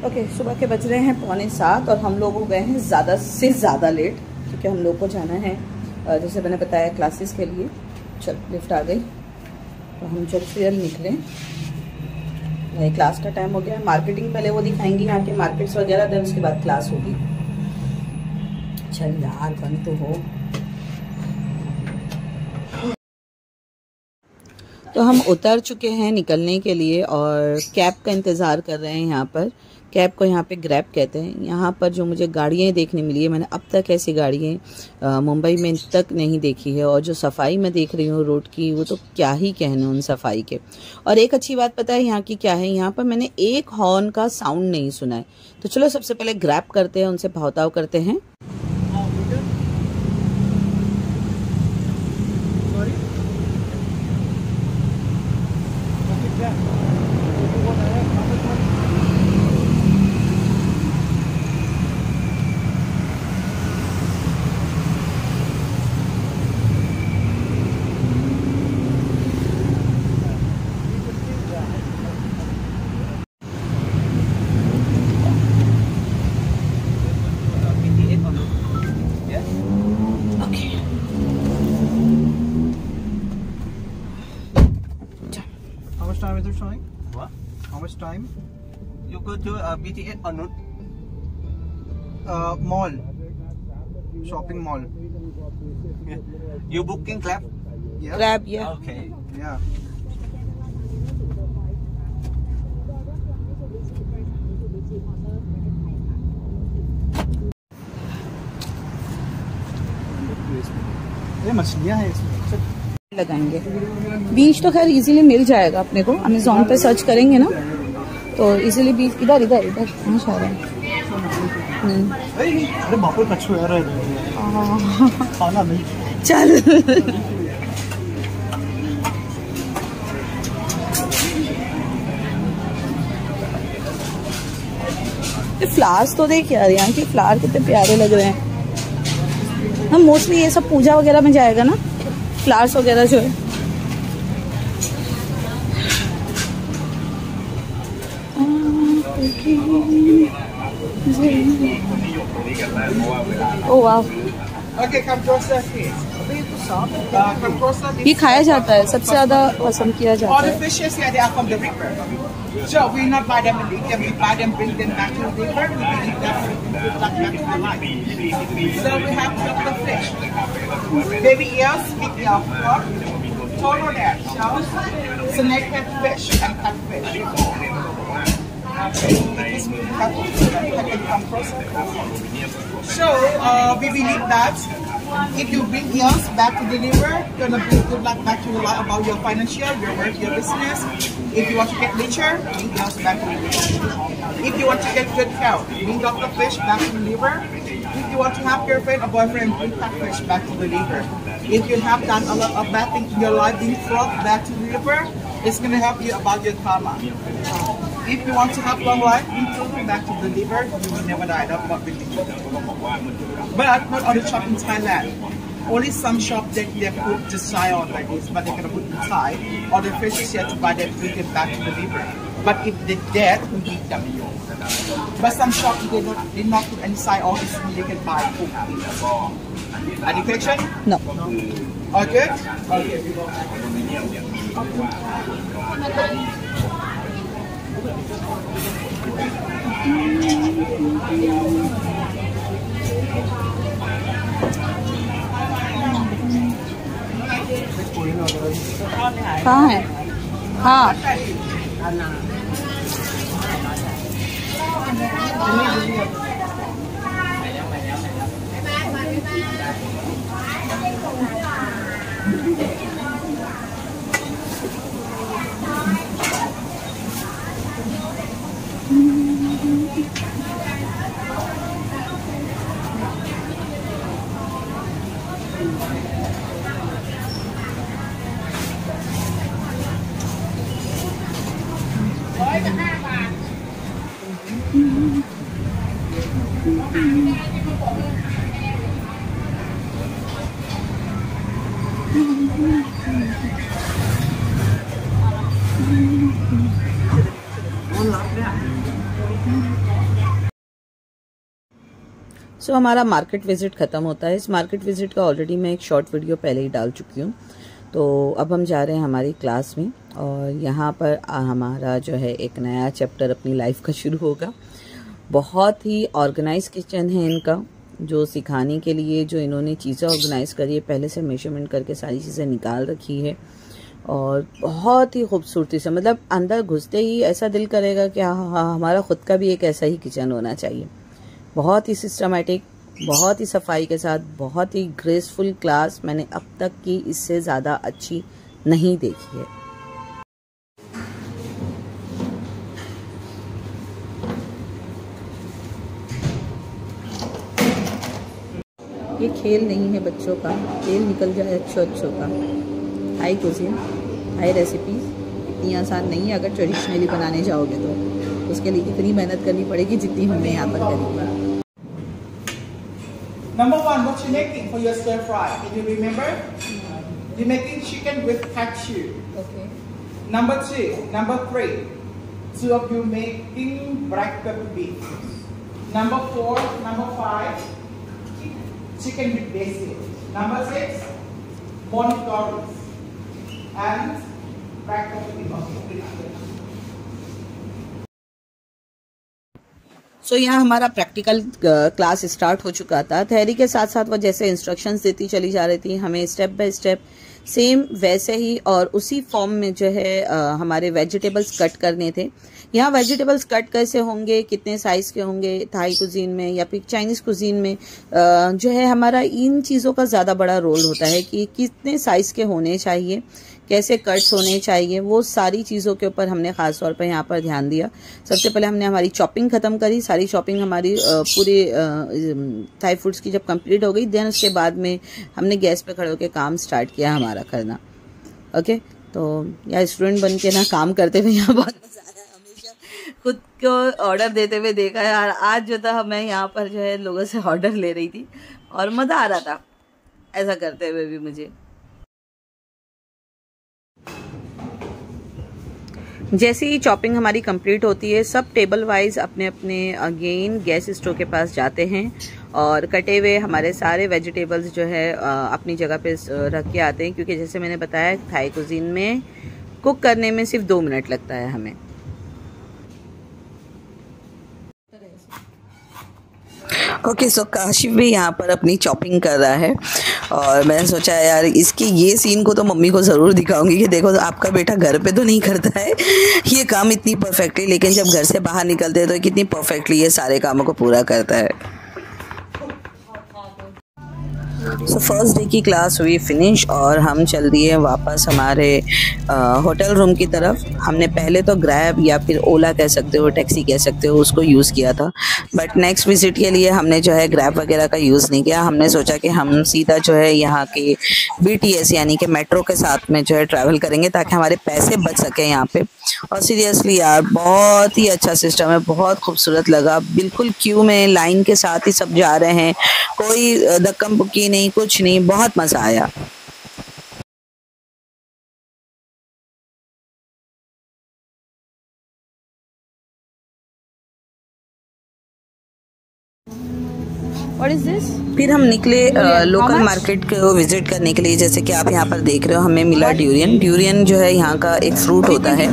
Okay, सुबह के बज रहे हैं 6:45 और हम लोग हो गए हैं ज़्यादा से ज़्यादा लेट, क्योंकि हम लोग को जाना है जैसे मैंने बताया क्लासेस के लिए। चल लिफ्ट आ गई तो हम जल्द से जल्द निकलें, क्लास का टाइम हो गया है। मार्केटिंग पहले वो दिखाएंगी यहाँ के मार्केट्स वगैरह, देन उसके बाद क्लास होगी। चल यार बंद तो हो। तो हम उतर चुके हैं निकलने के लिए और कैब का इंतज़ार कर रहे हैं यहाँ पर। कैब को यहाँ पे ग्रैब कहते हैं। यहाँ पर जो मुझे गाड़ियाँ देखने मिली है, मैंने अब तक ऐसी गाड़ियाँ मुंबई में तक नहीं देखी है। और जो सफाई मैं देख रही हूँ रोड की, वो तो क्या ही कहने उन सफाई के। और एक अच्छी बात पता है यहाँ की क्या है, यहाँ पर मैंने एक हॉर्न का साउंड नहीं सुना है। तो चलो सबसे पहले ग्रैब करते हैं, उनसे भाव-ताव करते हैं। Time is it showing? What? How much time? You go to BTS Anut. Mall. Shopping mall. You booking Grab? Yeah. Grab या Okay. Yeah. ये मछलियाँ हैं इसमें। लगाएंगे। बीज तो खैर इजीली मिल जाएगा अपने को, अमेज़ॉन पे सर्च करेंगे ना तो इजीली बीज। इधर इधर इधर कहाँ जा रहे हैं? अरे बाप रे कछुआ यार, खाना नहीं। चल फ्लावर्स तो देख यार, यहाँ के फ्लावर कितने प्यारे लग रहे हैं। हम मोस्टली ये सब पूजा वगैरह में जाएगा ना, फ्लावर्स वगैरह जो है। ओह वाह, ये खाया जाता है, सबसे ज्यादा पसंद किया जाता है। So we not buy them and eat them. We buy them, bring them back to the river. We eat them and give back to the life. So we have a couple of fish. Baby eels, big eel, pork, total there, shells, snake head fish and catfish. So we believe that if you bring eels back to deliver, you're gonna bring good luck back to your life about your financial, your work, your business. If you want to get richer, bring eels back to deliver. If you want to get good health, bring Dr. Fish back to deliver. If you want to have girlfriend or boyfriend, bring Catfish back to deliver. If you have done a lot of bad things in your life, bring frog back to deliver. It's gonna help you about your karma. If you want to have long life, bring children back to deliver. You will never die. That's what we do. But not all the shop in Thailand. Only some shops that they put the sign on like this, but they're gonna put inside. Or the fish is yet to buy them, bring them back to the liver. But if they're dead, we eat them. But some shops they did not put any sign on this, they can buy food. Any question? No. All good? Okay. कहाँ है? हाँ सो हमारा market visit ख़त्म होता है। इस market visit का already मैं एक शॉर्ट वीडियो पहले ही डाल चुकी हूँ। तो अब हम जा रहे हैं हमारी क्लास में और यहाँ पर हमारा जो है एक नया चैप्टर अपनी लाइफ का शुरू होगा। बहुत ही ऑर्गेनाइज किचन है इनका, जो सिखाने के लिए जो इन्होंने चीज़ें ऑर्गेनाइज़ करी है, पहले से मेजरमेंट करके सारी चीज़ें निकाल रखी है और बहुत ही खूबसूरती से, मतलब अंदर घुसते ही ऐसा दिल करेगा कि हाँ हमारा ख़ुद का भी एक ऐसा ही किचन होना चाहिए। बहुत ही सिस्टमेटिक, बहुत ही सफाई के साथ, बहुत ही ग्रेसफुल क्लास मैंने अब तक की इससे ज़्यादा अच्छी नहीं देखी है। ये खेल नहीं है बच्चों का, खेल निकल जाए अच्छों का। हाई कुजीन, हाई रेसिपीज़ इतनी आसान नहीं है अगर ट्रेडिशनली बनाने जाओगे तो उसके लिए इतनी मेहनत करनी पड़ेगी जितनी हमने यहाँ पर करी है। Number 1, what you making for your stir fry? Can you remember? You're making chicken with cashew. Okay. Number 2, number 3, 2 of you making black pepper beef. Number 4, number 5, chicken with basil. Number 6, monitoris and black pepper beef. सो यहाँ हमारा practical class start हो चुका था। Theory के साथ साथ वो जैसे इंस्ट्रक्शंस देती चली जा रही थी हमें स्टेप बाय स्टेप, सेम वैसे ही और उसी फॉर्म में जो है हमारे वेजिटेबल्स कट करने थे। यहाँ वेजिटेबल्स कट कैसे होंगे, कितने साइज़ के होंगे, थाई कुजीन में या फिर चाइनीज़ कुजीन में जो है हमारा इन चीज़ों का ज़्यादा बड़ा रोल होता है कि कितने साइज़ के होने चाहिए, कैसे कट्स होने चाहिए, वो सारी चीज़ों के ऊपर हमने ख़ास तौर पर यहाँ पर ध्यान दिया। सबसे पहले हमने हमारी चॉपिंग ख़त्म करी, सारी चॉपिंग हमारी पूरी थाई फूड्स की जब कंप्लीट हो गई, देन उसके बाद में हमने गैस पे खड़े होकर काम स्टार्ट किया हमारा करना। ओके, तो यार स्टूडेंट बन के ना काम करते हुए यहाँ बहुत मज़ा आया। हमेशा खुद को ऑर्डर देते हुए देखा है यार, आज जो था मैं यहाँ पर जो है लोगों से ऑर्डर ले रही थी और मज़ा आ रहा था ऐसा करते हुए भी मुझे। जैसे ही चॉपिंग हमारी कंप्लीट होती है, सब टेबल वाइज अपने अपने अगेन गैस स्टोव के पास जाते हैं और कटे हुए हमारे सारे वेजिटेबल्स जो है अपनी जगह पे रख के आते हैं, क्योंकि जैसे मैंने बताया थाई कुजीन में कुक करने में सिर्फ 2 मिनट लगता है हमें। ओके, सो काशिफ भी यहाँ पर अपनी चॉपिंग कर रहा है और मैंने सोचा यार इसकी ये सीन को तो मम्मी को ज़रूर दिखाऊंगी कि देखो आपका बेटा घर पे तो नहीं करता है ये काम इतनी परफेक्टली, लेकिन जब घर से बाहर निकलते हैं तो कितनी परफेक्टली ये सारे कामों को पूरा करता है। सो फर्स्ट डे की क्लास हुई फिनिश और हम चल दिए वापस हमारे होटल रूम की तरफ। हमने पहले तो ग्रैब या फिर ओला कह सकते हो, टैक्सी कह सकते हो, उसको यूज़ किया था, बट नेक्स्ट विज़िट के लिए हमने जो है ग्रैब वगैरह का यूज़ नहीं किया। हमने सोचा कि हम सीधा जो है यहाँ के BTS यानी कि मेट्रो के साथ में जो है ट्रैवल करेंगे ताकि हमारे पैसे बच सकें यहाँ पे। और सीरियसली यार बहुत ही अच्छा सिस्टम है, बहुत खूबसूरत लगा। बिल्कुल क्यू में लाइन के साथ ही सब जा रहे हैं, कोई धक्कम पुक्की नहीं, कुछ नहीं, बहुत मज़ा आया। What is this? फिर हम निकले लोकल मार्केट को विजिट करने के लिए। जैसे कि आप यहाँ पर देख रहे हो हमें मिला ड्यूरियन। ड्यूरियन जो है यहाँ का एक फ्रूट होता है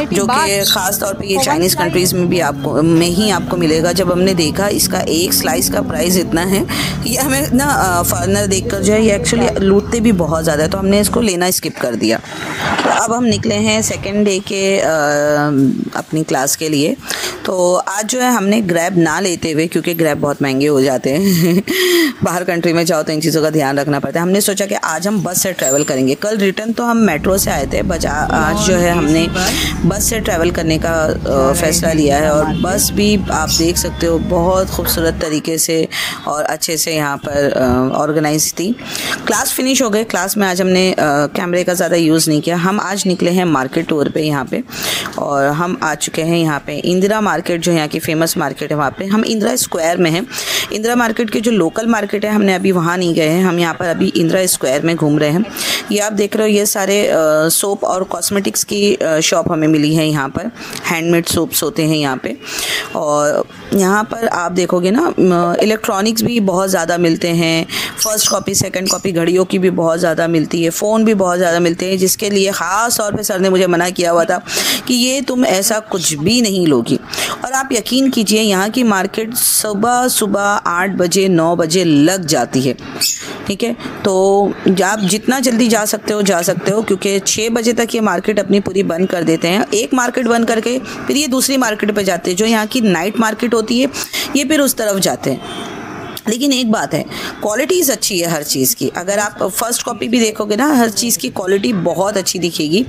जो कि ख़ास तौर पे ये चाइनीज़ कंट्रीज़ में भी आपको मिलेगा। जब हमने देखा इसका एक स्लाइस का प्राइस इतना है, ये हमें ना फॉरनर देखकर जो है ये एक्चुअली लूटते भी बहुत ज़्यादा है, तो हमने इसको लेना स्किप कर दिया। तो अब हम निकले हैं सेकेंड डे के अपनी क्लास के लिए। तो आज जो है हमने ग्रैब ना लेते हुए, क्योंकि ग्रैब बहुत महंगे हो जाते हैं बाहर कंट्री में जाओ तो इन चीज़ों का ध्यान रखना पड़ता है, हमने सोचा कि आज हम बस से ट्रैवल करेंगे। कल रिटर्न तो हम मेट्रो से आए थे, बट आज जो है हमने बस से ट्रैवल करने का फ़ैसला लिया है। और बस भी आप देख सकते हो बहुत खूबसूरत तरीके से और अच्छे से यहाँ पर ऑर्गेनाइज थी। क्लास फिनिश हो गए। क्लास में आज हमने कैमरे का ज़्यादा यूज़ नहीं किया। हम आज निकले हैं मार्केट टूर पे यहाँ पे, और हम आ चुके हैं यहाँ पे इंदिरा मार्केट, जो यहाँ की फेमस मार्केट है। वहाँ पे हम इंदिरा स्क्वायर में हैं। इंदिरा मार्केट के जो लोकल मार्केट है, हमने अभी वहाँ नहीं गए हैं, हम यहाँ पर अभी इंदिरा स्क्वायर में घूम रहे हैं। ये आप देख रहे हो, ये सारे सोप और कॉस्मेटिक्स की शॉप हमें मिली है यहाँ पर। हैंडमेड सोप्स होते हैं यहाँ पे। और यहाँ पर आप देखोगे ना, इलेक्ट्रॉनिक्स भी बहुत ज़्यादा मिलते हैं, फर्स्ट कॉपी सेकंड कॉपी घड़ियों की भी बहुत ज़्यादा मिलती है, फ़ोन भी बहुत ज़्यादा मिलते हैं, जिसके लिए ख़ास तौर पे सर ने मुझे मना किया हुआ था कि ये तुम ऐसा कुछ भी नहीं लोगी। और आप यकीन कीजिए, यहाँ की मार्केट सुबह सुबह 8 बजे 9 बजे लग जाती है। ठीक है, तो आप जितना जल्दी जा सकते हो, क्योंकि 6 बजे तक ये मार्केट अपनी पूरी बंद कर देते हैं। एक मार्केट बंद करके फिर ये दूसरी मार्केट पे जाते हैं, जो यहाँ की नाइट मार्केट होती है, ये फिर उस तरफ जाते हैं। लेकिन एक बात है, क्वालिटीज़ अच्छी है हर चीज़ की। अगर आप फर्स्ट कॉपी भी देखोगे ना, हर चीज़ की क्वालिटी बहुत अच्छी दिखेगी।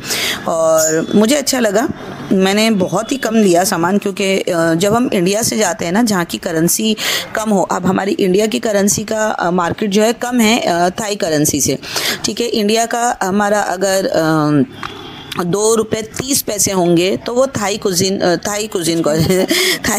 और मुझे अच्छा लगा, मैंने बहुत ही कम लिया सामान, क्योंकि जब हम इंडिया से जाते हैं ना, जहाँ की करेंसी कम हो, अब हमारी इंडिया की करेंसी का मार्केट जो है कम है थाई करेंसी से। ठीक है, इंडिया का हमारा अगर 2 रुपये 30 पैसे होंगे, तो वो थाई कुजिन थाई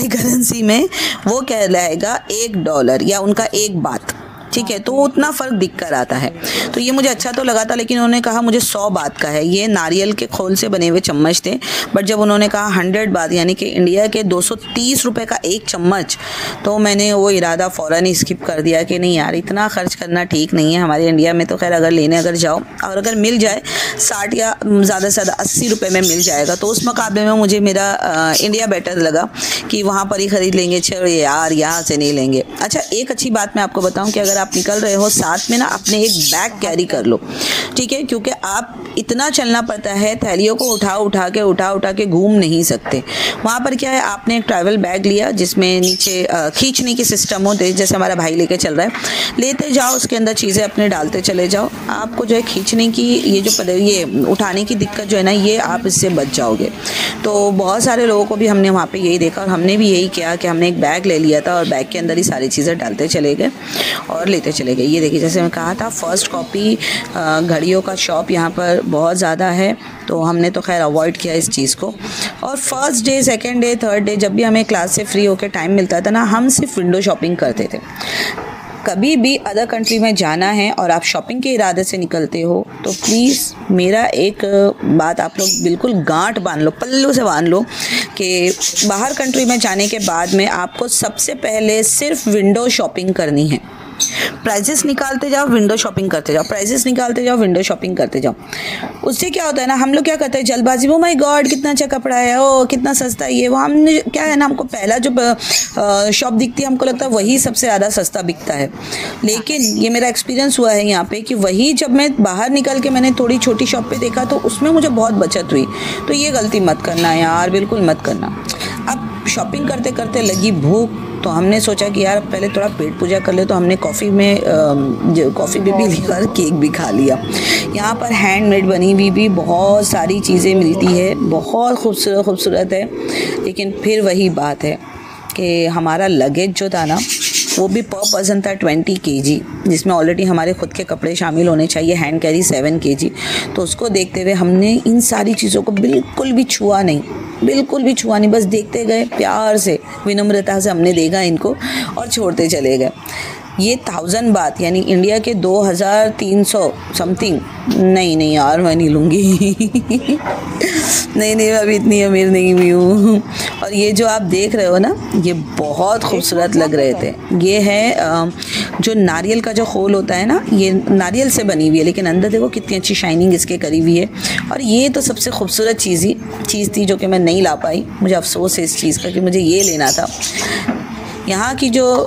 करेंसी में वो कहलाएगा $1 या उनका 1 बात। ठीक है, तो उतना फ़र्क दिख कर आता है। तो ये मुझे अच्छा तो लगा था, लेकिन उन्होंने कहा मुझे 100 बात का है। ये नारियल के खोल से बने हुए चम्मच थे, बट जब उन्होंने कहा 100 बात, यानी कि इंडिया के 230 रुपये का एक चम्मच, तो मैंने वो इरादा फ़ौरन ही स्किप कर दिया कि नहीं यार, इतना खर्च करना ठीक नहीं है। हमारे इंडिया में तो खैर अगर लेने जाओ, और अगर मिल जाए 60 या ज़्यादा से ज़्यादा 80 रुपये में मिल जाएगा, तो उस मुकाबले में मुझे मेरा इंडिया बेटर लगा कि वहाँ पर ही ख़रीद लेंगे। चलो यार, यहाँ से नहीं लेंगे। अच्छा, एक अच्छी बात मैं आपको बताऊँ कि अगर आप निकल रहे हो, साथ में ना अपने एक बैग कैरी कर लो। ठीक है, क्योंकि आप इतना चलना पड़ता है, थैलियों को उठा के घूम नहीं सकते। वहाँ पर क्या है, आपने एक ट्रैवल बैग लिया जिसमें नीचे खींचने की सिस्टम हो, जैसे हमारा भाई लेके चल रहा है, लेते जाओ, उसके अंदर चीज़ें अपने डालते चले जाओ। आपको जो है खींचने की ये उठाने की दिक्कत जो है ना, ये आप इससे बच जाओगे। तो बहुत सारे लोगों को भी हमने वहाँ पे यही देखा, और हमने भी यही किया कि हमने एक बैग ले लिया था और बैग के अंदर ही सारी चीज़ें डालते चले गए और लेते चले गए। ये देखिए, जैसे मैं कहा था, फर्स्ट कॉपी घड़ियों का शॉप यहाँ पर बहुत ज़्यादा है, तो हमने तो खैर अवॉइड किया इस चीज़ को। और first day, second day, third day, जब भी हमें क्लास से फ्री होकर टाइम मिलता था ना, हम सिर्फ विंडो शॉपिंग करते थे। कभी भी अदर कंट्री में जाना है और आप शॉपिंग के इरादे से निकलते हो, तो प्लीज़ मेरा एक बात आप लोग बिल्कुल गांठ बांध लो, पल्लू से बांध लो, कि बाहर कंट्री में जाने के बाद में आपको सबसे पहले सिर्फ विंडो शॉपिंग करनी है। प्राइजेस निकालते जाओ, विंडो शॉपिंग करते जाओ, प्राइजेस निकालते जाओ, विंडो शॉपिंग करते जाओ। उससे क्या होता है ना, हम लोग क्या करते हैं, जल्दबाजी, ओ माय गॉड कितना अच्छा कपड़ा है, ओ कितना सस्ता है ये वो। हमने क्या है ना, हमको पहला जो शॉप दिखती है, हमको लगता है वही सबसे ज़्यादा सस्ता बिकता है। लेकिन ये मेरा एक्सपीरियंस हुआ है यहाँ पे कि वही जब मैं बाहर निकल के मैंने थोड़ी छोटी शॉप पे देखा, तो उसमें मुझे बहुत बचत हुई। तो ये गलती मत करना यार, बिल्कुल मत करना। अब शॉपिंग करते करते लगी भूख, तो हमने सोचा कि यार पहले थोड़ा पेट पूजा कर ले, तो हमने कॉफ़ी भी पी लिया और केक भी खा लिया। यहाँ पर हैंडमेड बनी हुई भी बहुत सारी चीज़ें मिलती है, बहुत खूबसूरत है। लेकिन फिर वही बात है कि हमारा लगेज जो था ना, वो भी पर पर्सन था 20 kg, जिसमें ऑलरेडी हमारे खुद के कपड़े शामिल होने चाहिए, हैंड कैरी 7 kg। तो उसको देखते हुए हमने इन सारी चीज़ों को बिल्कुल भी छुआ नहीं, बस देखते गए प्यार से, विनम्रता से हमने देखा इनको और छोड़ते चले गए। ये 1000 बात यानी इंडिया के 2300 समथिंग, नहीं यार मैं नहीं लूँगी नहीं अभी इतनी अमीर नहीं हुई हूँ। और ये जो आप देख रहे हो ना, ये बहुत खूबसूरत लग रहे थे। ये है जो नारियल का जो खोल होता है ना, ये नारियल से बनी हुई है, लेकिन अंदर देखो कितनी अच्छी शाइनिंग इसके करी हुई है। और ये तो सबसे खूबसूरत चीज़ थी जो कि मैं नहीं ला पाई। मुझे अफसोस है इस चीज़ का कि मुझे ये लेना था। यहाँ की जो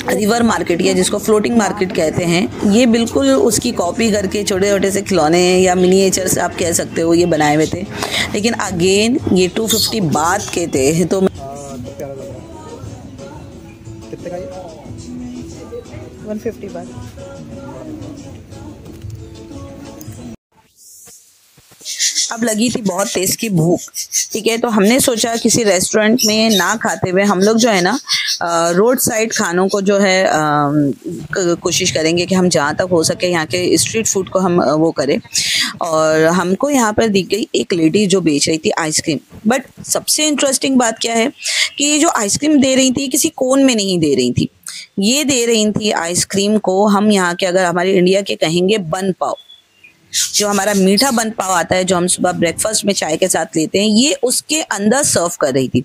रिवर मार्केट या जिसको फ्लोटिंग मार्केट कहते हैं, ये बिल्कुल उसकी कॉपी करके छोटे छोटे से खिलौने या मिनिएचर्स आप कह सकते हो, ये बनाए हुए थे। लेकिन अगेन ये 250 बात के थे। तो कितने का ये? 150 बात। अब लगी थी बहुत तेज की भूख, ठीक है, तो हमने सोचा किसी रेस्टोरेंट में ना खाते हुए हम लोग जो है ना रोड साइड खानों को जो है कोशिश करेंगे कि हम जहाँ तक हो सके यहाँ के स्ट्रीट फूड को हम वो करें। और हमको यहाँ पर दिख गई एक लेडी जो बेच रही थी आइसक्रीम। बट सबसे इंटरेस्टिंग बात क्या है कि ये जो आइसक्रीम दे रही थी किसी कोन में नहीं दे रही थी, ये दे रही थी आइसक्रीम को, हम यहाँ के अगर हमारे इंडिया के कहेंगे बन पाव, जो हमारा मीठा बन पाव आता है जो हम सुबह ब्रेकफास्ट में चाय के साथ लेते हैं, ये उसके अंदर सर्व कर रही थी।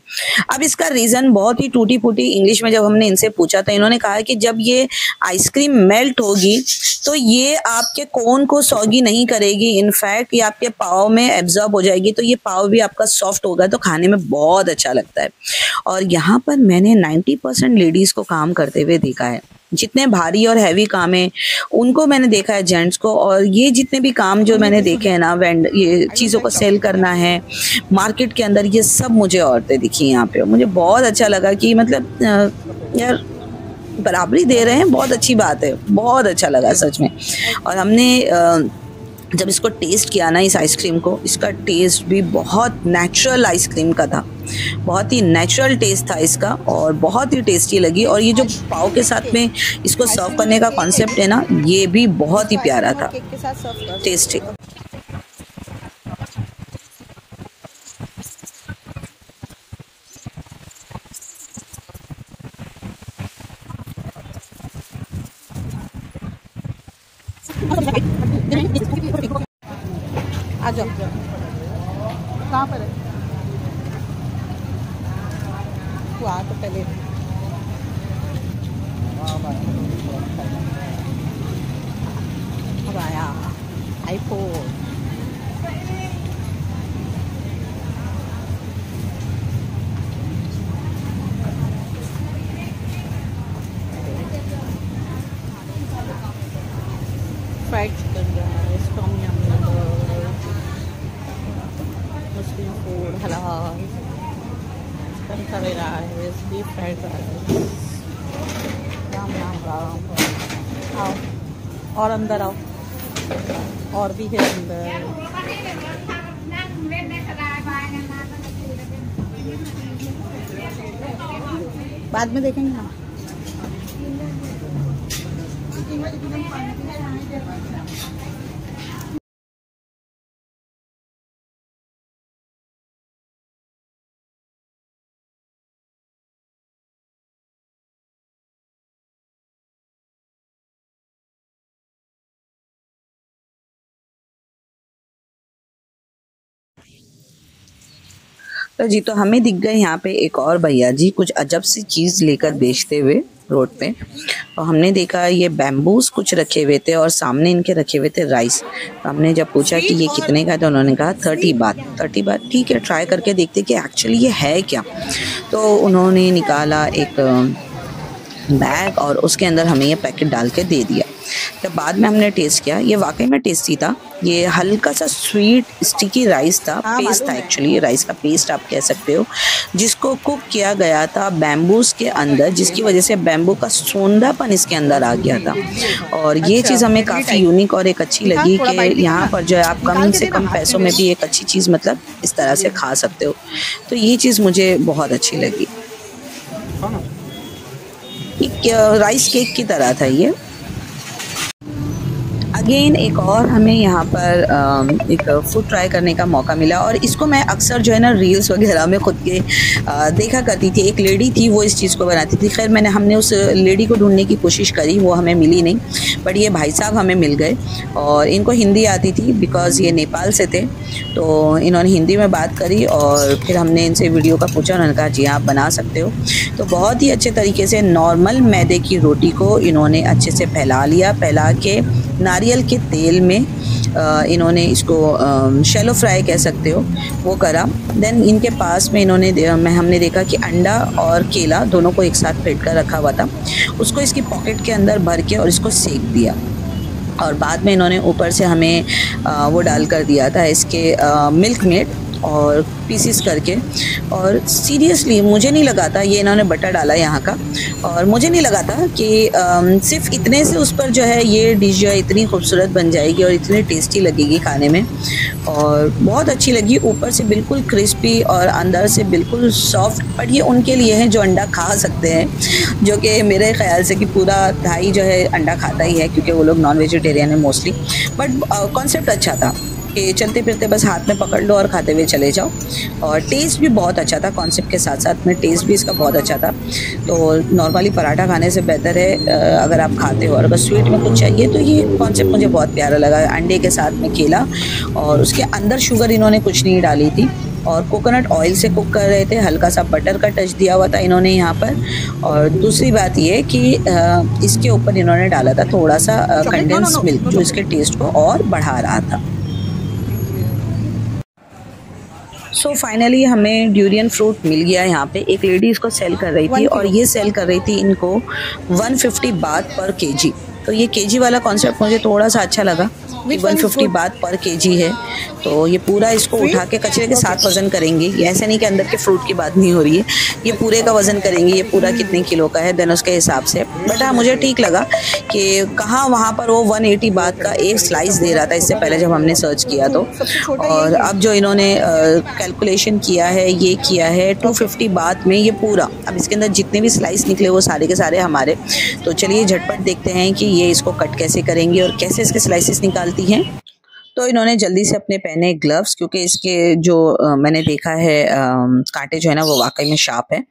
अब इसका रीज़न बहुत ही टूटी फूटी इंग्लिश में जब हमने इनसे पूछा तो इन्होंने कहा कि जब ये आइसक्रीम मेल्ट होगी तो ये आपके कोन को सॉगी नहीं करेगी, इनफैक्ट ये आपके पाव में एब्जॉर्ब हो जाएगी, तो ये पाव भी आपका सॉफ्ट होगा, तो खाने में बहुत अच्छा लगता है। और यहाँ पर मैंने 90% लेडीज़ को काम करते हुए देखा है। जितने भारी और हैवी काम है उनको मैंने देखा है, जेंट्स को, और ये जितने भी काम जो मैंने देखे हैं ना, ये चीज़ों को सेल करना है मार्केट के अंदर, ये सब मुझे औरतें दिखी यहाँ पे। मुझे बहुत अच्छा लगा कि मतलब यार बराबरी दे रहे हैं, बहुत अच्छी बात है, बहुत अच्छा लगा सच में। और हमने जब इसको टेस्ट किया ना इस आइसक्रीम को, इसका टेस्ट भी बहुत नेचुरल आइसक्रीम का था, बहुत ही नेचुरल टेस्ट था इसका और बहुत ही टेस्टी लगी। और ये जो पाव के साथ में इसको सर्व करने का कॉन्सेप्ट है ना, ये भी बहुत ही प्यारा था, टेस्टी। आ जाओ, कहाँ पर है? तू आ तो पहले। अब आया iPhone. Fried chicken rice, tom yum noodles, Muslim food, हलाल, chicken curry rice, beef fried rice, Ram Ram Ram. आओ और अंदर आओ, और भी है अंदर। बाद में देखेंगे ना। तो जी, तो हमें दिख गए यहाँ पे एक और भैया जी कुछ अजब सी चीज़ लेकर बेचते हुए रोड पे। और हमने देखा ये बैम्बूस कुछ रखे हुए थे और सामने इनके रखे हुए थे राइस। तो हमने जब पूछा कि ये कितने का है तो उन्होंने कहा 30 बात। 30 बात, ठीक है, ट्राई करके देखते कि एक्चुअली ये है क्या। तो उन्होंने निकाला एक बैग और उसके अंदर हमें ये पैकेट डाल के दे दिया। जब बाद में हमने टेस्ट किया, ये वाकई में टेस्टी था। ये हल्का सा स्वीट स्टिकी राइस था, पेस्ट था एक्चुअली, राइस का पेस्ट आप कह सकते हो, जिसको कुक किया गया था बैम्बूस के अंदर, जिसकी वजह से बैम्बू का सोंधापन इसके अंदर आ गया था। और ये चीज़ हमें काफ़ी यूनिक और एक अच्छी लगी कि यहाँ पर जो है आप कम से कम पैसों में भी एक अच्छी चीज़ मतलब इस तरह से खा सकते हो। तो ये चीज़ मुझे बहुत अच्छी लगी। एक राइस केक की तरह था ये। अगेन एक और हमें यहाँ पर एक फूड ट्राई करने का मौका मिला और इसको मैं अक्सर जो है ना रील्स वगैरह में खुद के देखा करती थी। एक लेडी थी वो इस चीज़ को बनाती थी। खैर हमने उस लेडी को ढूंढने की कोशिश करी, वो हमें मिली नहीं, बट ये भाई साहब हमें मिल गए और इनको हिंदी आती थी बिकॉज़ ये नेपाल से थे। तो इन्होंने हिंदी में बात करी और फिर हमने इनसे वीडियो का पूछा, उन्होंने कहा जी आप बना सकते हो। तो बहुत ही अच्छे तरीके से नॉर्मल मैदे की रोटी को इन्होंने अच्छे से फैला लिया, फैला के नारियल के तेल में इन्होंने इसको शैलो फ्राई कह सकते हो वो करा। देन इनके पास में हमने देखा कि अंडा और केला दोनों को एक साथ फेंट कर रखा हुआ था, उसको इसकी पॉकेट के अंदर भर के और इसको सेक दिया। और बाद में इन्होंने ऊपर से हमें वो डाल कर दिया था इसके मिल्क मेड और पीसीस करके। और सीरियसली मुझे नहीं लगा था, ये इन्होंने बटर डाला यहाँ का, और मुझे नहीं लगा था कि सिर्फ इतने से उस पर जो है ये डिश जो है इतनी खूबसूरत बन जाएगी और इतनी टेस्टी लगेगी खाने में। और बहुत अच्छी लगी, ऊपर से बिल्कुल क्रिस्पी और अंदर से बिल्कुल सॉफ्ट। बट ये उनके लिए है जो अंडा खा सकते हैं, जो कि मेरे ख्याल से कि पूरा थाई जो है अंडा खाता ही है क्योंकि वो लोग नॉन वेजिटेरियन है मोस्टली। बट कॉन्सेप्ट अच्छा था। कि चलते फिरते बस हाथ में पकड़ लो और खाते हुए चले जाओ। और टेस्ट भी बहुत अच्छा था, कॉन्सेप्ट के साथ साथ में टेस्ट भी इसका बहुत अच्छा था। तो नॉर्मली पराठा खाने से बेहतर है अगर आप खाते हो, और अगर स्वीट में कुछ चाहिए तो ये कॉन्सेप्ट मुझे बहुत प्यारा लगा। अंडे के साथ में केला, और उसके अंदर शुगर इन्होंने कुछ नहीं डाली थी, और कोकोनट ऑयल से कुक कर रहे थे, हल्का सा बटर का टच दिया हुआ था इन्होंने यहाँ पर। और दूसरी बात ये कि इसके ऊपर इन्होंने डाला था थोड़ा सा कंडेंस मिल्क, जो इसके टेस्ट को और बढ़ा रहा था। सो फाइनली हमें ड्यूरियन फ्रूट मिल गया यहाँ पे। एक लेडी इसको सेल कर रही थी, और ये सेल कर रही थी इनको 150 बात पर केजी। तो ये केजी वाला कॉन्सेप्ट मुझे थोड़ा सा अच्छा लगा, 150 बात पर केजी है। तो ये पूरा इसको उठा के कचरे के साथ वजन करेंगे। ये ऐसे नहीं कि अंदर के फ्रूट की बात नहीं हो रही है, ये पूरे का वजन करेंगे, ये पूरा कितने किलो का है, देन उसके हिसाब से। बट हाँ, मुझे ठीक लगा कि कहाँ वहाँ पर वो 180 बात का एक स्लाइस दे रहा था इससे पहले जब हमने सर्च किया तो। और अब जो इन्होंने कैलकुलेशन किया है, ये किया है 250 बात में ये पूरा। अब इसके अंदर जितने भी स्लाइस निकले वो सारे के सारे हमारे। तो चलिए झटपट देखते हैं कि ये इसको कट कैसे करेंगे और कैसे इसके स्लाइसेस निकालती हैं। तो इन्होंने जल्दी से अपने पहने ग्लव्स, क्योंकि इसके जो मैंने देखा है कांटे जो है ना वो वाकई में शार्प है।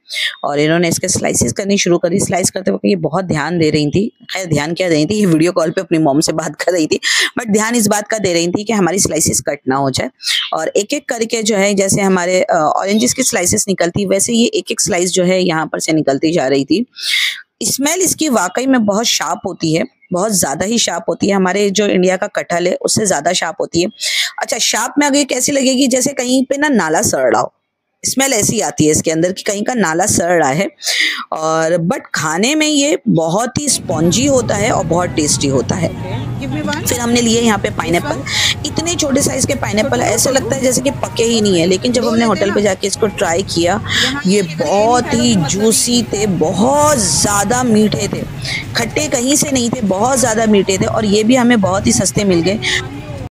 और इन्होंने इसके स्लाइसेस करनी शुरू करी। स्लाइस करते वक्त ये बहुत ध्यान दे रही थी, खैर ध्यान क्या दे रही थी, ये वीडियो कॉल पे अपनी मॉम से बात कर रही थी, बट ध्यान इस बात का दे रही थी कि हमारी स्लाइसेस कट ना हो जाए। और एक एक करके जो है, जैसे हमारे ऑरेंजेस की स्लाइसेस निकलती वैसे ये एक एक स्लाइस जो है यहाँ पर से निकलती जा रही थी। स्मेल इसकी वाकई में बहुत शार्प होती है, बहुत ज़्यादा ही शार्प होती है। हमारे जो इंडिया का कटहल है उससे ज़्यादा शार्प होती है। अच्छा, शार्प में आगे कैसी लगेगी, जैसे कहीं पे ना नाला सड़ रहा हो, स्मेल ऐसी आती है इसके अंदर कि कहीं का नाला सड़ रहा है। और बट खाने में ये बहुत ही स्पॉन्जी होता है और बहुत टेस्टी होता है। फिर हमने लिए यहाँ पे पाइनएप्पल। इतने छोटे साइज के पाइनएप्पल, ऐसा लगता है जैसे कि पके ही नहीं है, लेकिन जब हमने होटल पे जाके इसको ट्राई किया, ये बहुत ही जूसी थे, बहुत ज़्यादा मीठे थे, खट्टे कहीं से नहीं थे, बहुत ज़्यादा मीठे थे। और ये भी हमें बहुत ही सस्ते मिल गए।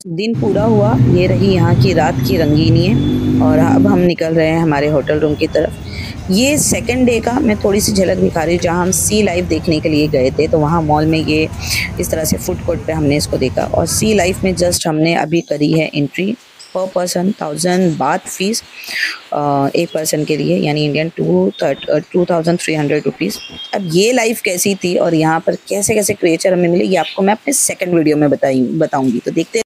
दिन पूरा हुआ, ये रही यहाँ की रात की रंगीनी है। और अब हम निकल रहे हैं हमारे होटल रूम की तरफ। ये सेकंड डे का मैं थोड़ी सी झलक दिखा रही हूँ, जहाँ हम सी लाइफ देखने के लिए गए थे। तो वहाँ मॉल में ये इस तरह से फूड कोर्ट पे हमने इसको देखा। और सी लाइफ में जस्ट हमने अभी करी है एंट्री। पर पर्सन 1000 बात फीस एक पर्सन के लिए, यानी इंडियन 2300 रुपीज़। अब ये लाइफ कैसी थी और यहाँ पर कैसे कैसे क्रिएचर हमें मिले, ये आपको मैं अपने सेकंड वीडियो में बताऊँगी। तो देखते